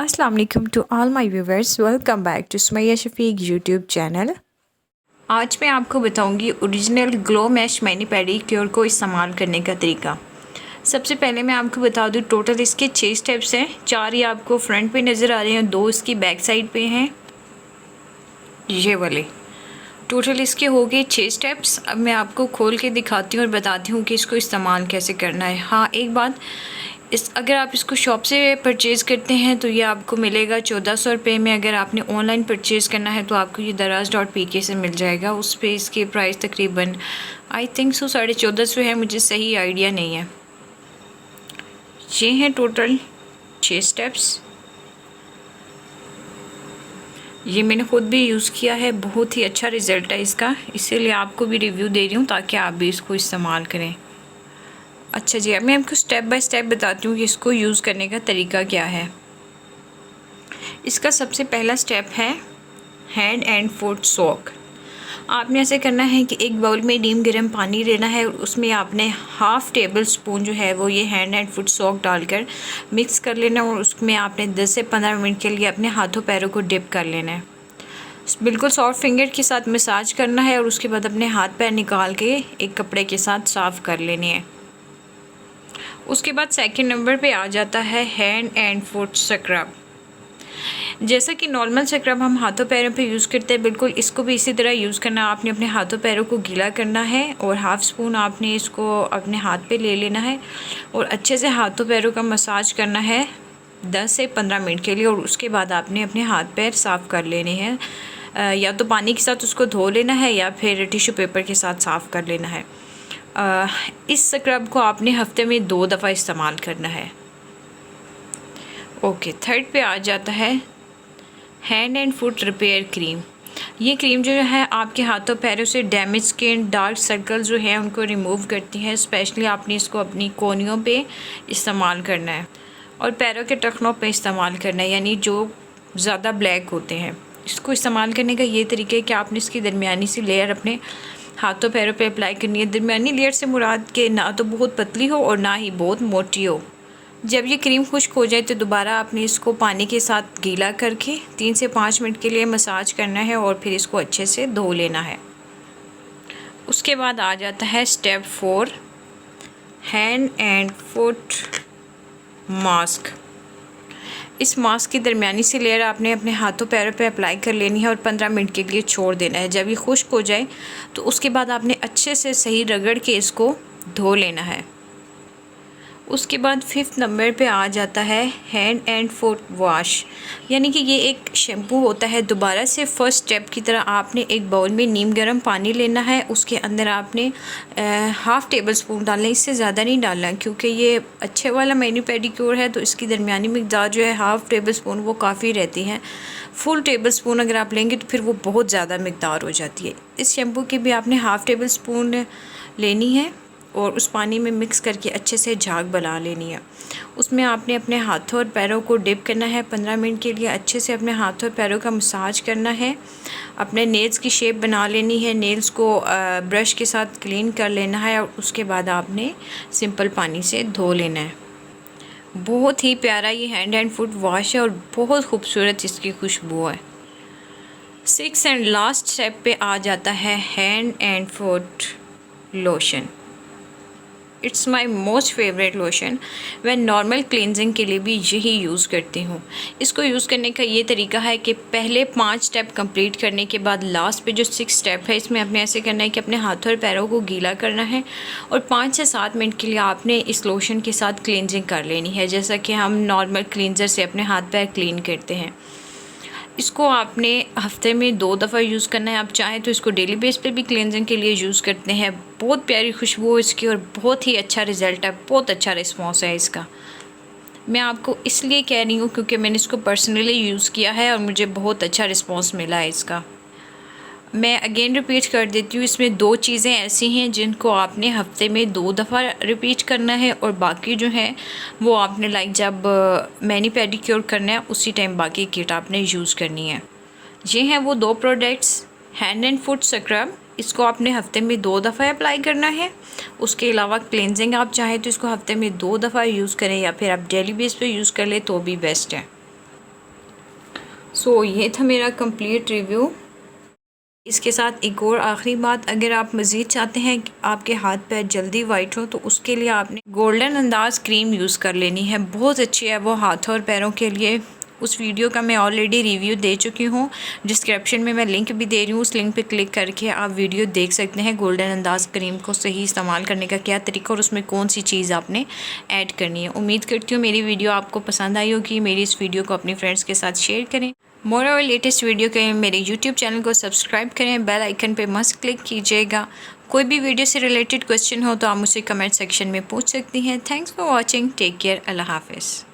अस्सलाम वालेकुम to all my viewers, welcome back to Sumaiya Shafiq YouTube channel. आज मैं आपको बताऊंगी original glow mash mani pedicure को इस्तेमाल करने का तरीका। सबसे पहले मैं आपको बता दूं, टोटल इसके 6 स्टेप्स हैं। 4 ये आपको फ्रंट पे नज़र आ रहे हैं, 2 इसकी बैक साइड पे हैं, ये वाले। टोटल इसके हो गए 6 स्टेप्स। अब मैं आपको खोल के दिखाती हूँ और बताती हूँ कि इसको इस्तेमाल कैसे करना है। हाँ, एक बात, अगर आप इसको शॉप से परचेज़ करते हैं तो ये आपको मिलेगा 1400 रुपये में। अगर आपने ऑनलाइन परचेज़ करना है तो आपको ये daraz.pk से मिल जाएगा। उस पर इसके प्राइस तकरीबन आई थिंक 1450 है, मुझे सही आइडिया नहीं है। ये हैं टोटल 6 स्टेप्स। ये मैंने ख़ुद भी यूज़ किया है, बहुत ही अच्छा रिज़ल्ट है इसका, इसीलिए आपको भी रिव्यू दे रही हूँ ताकि आप भी इसको इस्तेमाल करें। अच्छा जी, अब मैं आपको स्टेप बाय स्टेप बताती हूँ कि इसको यूज़ करने का तरीका क्या है। इसका सबसे पहला स्टेप है हैंड एंड फुट सोक। आपने ऐसे करना है कि एक बाउल में नीम गर्म पानी लेना है और उसमें आपने हाफ़ टेबल स्पून जो है वो ये हैंड एंड फुट सोक डालकर मिक्स कर लेना और उसमें आपने 10 से 15 मिनट के लिए अपने हाथों पैरों को डिप कर लेना है। बिल्कुल सॉफ्ट फिंगर के साथ मसाज करना है और उसके बाद अपने हाथ पैर निकाल के एक कपड़े के साथ साफ़ कर लेने हैं। उसके बाद सेकंड नंबर पे आ जाता है हैंड एंड फुट स्क्रब। जैसा कि नॉर्मल स्क्रब हम हाथों पैरों पे यूज़ करते हैं, बिल्कुल इसको भी इसी तरह यूज़ करना। आपने अपने हाथों पैरों को गीला करना है और हाफ़ स्पून आपने इसको अपने हाथ पे ले लेना है और अच्छे से हाथों पैरों का मसाज करना है 10 से 15 मिनट के लिए। और उसके बाद आपने अपने हाथ पैर साफ़ कर लेने हैं, या तो पानी के साथ उसको धो लेना है या फिर टिश्यू पेपर के साथ साफ़ कर लेना है। इस स्क्रब को आपने हफ्ते में 2 दफ़ा इस्तेमाल करना है। ओके, थर्ड पे आ जाता है hand and foot repair cream. ये क्रीम जो है आपके हाथों पैरों से डैमेज स्किन, डार्क सर्कल जो है उनको रिमूव करती है। स्पेशली आपने इसको अपनी कोहनियों पे इस्तेमाल करना है और पैरों के टखनों पे इस्तेमाल करना है, यानी जो ज़्यादा ब्लैक होते हैं। इसको इस्तेमाल करने का ये तरीका है कि आपने इसकी दरमियानी सी लेयर अपने हाथों पैरों पे अप्लाई करनी है। दरमियानी लेयर से मुराद के ना तो बहुत पतली हो और ना ही बहुत मोटी हो। जब ये क्रीम खुश्क हो जाए तो दोबारा आपने इसको पानी के साथ गीला करके 3 से 5 मिनट के लिए मसाज करना है और फिर इसको अच्छे से धो लेना है। उसके बाद आ जाता है step 4 hand and foot mask. इस मास्क की दरमियानी सी लेयर आपने अपने हाथों पैरों पे अप्लाई कर लेनी है और 15 मिनट के लिए छोड़ देना है। जब ये खुश्क हो जाए तो उसके बाद आपने अच्छे से सही रगड़ के इसको धो लेना है। उसके बाद 5th नंबर पे आ जाता है हैंड एंड फुट वॉश, यानी कि ये एक शैम्पू होता है। दोबारा से फर्स्ट स्टेप की तरह आपने एक बाउल में नीम गर्म पानी लेना है, उसके अंदर आपने हाफ़ टेबल स्पून डालना है, इससे ज़्यादा नहीं डालना क्योंकि ये अच्छे वाला मैनी पेडिक्योर है तो इसकी दरमियानी मिकदार जो है हाफ़ टेबल स्पून वो काफ़ी रहती है। फुल टेबल स्पून अगर आप लेंगे तो फिर वो बहुत ज़्यादा मिकदार हो जाती है। इस शैम्पू की भी आपने हाफ़ टेबल स्पून लेनी है और उस पानी में मिक्स करके अच्छे से झाग बना लेनी है। उसमें आपने अपने हाथों और पैरों को डिप करना है 15 मिनट के लिए। अच्छे से अपने हाथों और पैरों का मसाज करना है। अपने नेल्स की शेप बना लेनी है। नेल्स को ब्रश के साथ क्लीन कर लेना है और उसके बाद आपने सिंपल पानी से धो लेना है। बहुत ही प्यारा ये हैंड एंड फुट वॉश है और बहुत खूबसूरत इसकी खुशबू है। 6th एंड लास्ट स्टेप पे आ जाता है hand and foot lotion. It's my most favourite lotion. मैं नॉर्मल क्लिनजिंग के लिए भी यही यूज़ करती हूँ। इसको यूज़ करने का ये तरीका है कि पहले 5 स्टेप कंप्लीट करने के बाद लास्ट पे जो 6 स्टेप है इसमें आपने ऐसे करना है कि अपने हाथों और पैरों को गीला करना है और 5 से 7 मिनट के लिए आपने इस लोशन के साथ क्लिनजिंग कर लेनी है, जैसा कि हम नॉर्मल क्लींजर से अपने हाथ पैर क्लीन करते हैं। इसको आपने हफ्ते में 2 दफ़ा यूज़ करना है। आप चाहें तो इसको डेली बेस पे भी क्लींजिंग के लिए यूज़ करते हैं। बहुत प्यारी खुशबू है इसकी और बहुत ही अच्छा रिज़ल्ट है, बहुत अच्छा रिस्पॉन्स है इसका। मैं आपको इसलिए कह रही हूँ क्योंकि मैंने इसको पर्सनली यूज़ किया है और मुझे बहुत अच्छा रिस्पॉन्स मिला है इसका। मैं अगेन रिपीट कर देती हूँ, इसमें 2 चीज़ें ऐसी हैं जिनको आपने हफ्ते में 2 दफ़ा रिपीट करना है और बाकी जो है वो आपने जब मैनी पेडिक्योर करना है उसी टाइम बाकी किट आपने यूज़ करनी है। ये हैं वो 2 products, hand and foot scrub. इसको आपने हफ्ते में 2 दफ़ा अप्लाई करना है। उसके अलावा क्लेंजिंग आप चाहें तो इसको हफ्ते में 2 दफ़ा यूज़ करें या फिर आप डेली बेस पे यूज़ कर लें तो भी बेस्ट है। सो ये था मेरा कंप्लीट रिव्यू। इसके साथ एक और आखिरी बात, अगर आप मज़ीद चाहते हैं कि आपके हाथ पैर जल्दी वाइट हो तो उसके लिए आपने गोल्डन अंदाज क्रीम यूज़ कर लेनी है। बहुत अच्छी है वो हाथों और पैरों के लिए। उस वीडियो का मैं ऑलरेडी रिव्यू दे चुकी हूँ, डिस्क्रिप्शन में मैं लिंक भी दे रही हूँ। उस लिंक पे क्लिक करके आप वीडियो देख सकते हैं गोल्डन अंदाज क्रीम को सही इस्तेमाल करने का क्या तरीका और उसमें कौन सी चीज़ आपने ऐड करनी है। उम्मीद करती हूँ मेरी वीडियो आपको पसंद आई होगी। मेरी इस वीडियो को अपनी फ्रेंड्स के साथ शेयर करें। मोर और लेटेस्ट वीडियो के लिए मेरे यूट्यूब चैनल को सब्सक्राइब करें, बेल आइकन पे मस्ट क्लिक कीजिएगा। कोई भी वीडियो से रिलेटेड क्वेश्चन हो तो आप मुझसे कमेंट सेक्शन में पूछ सकती हैं। Thanks for watching, take care, अल्लाह हाफिज़।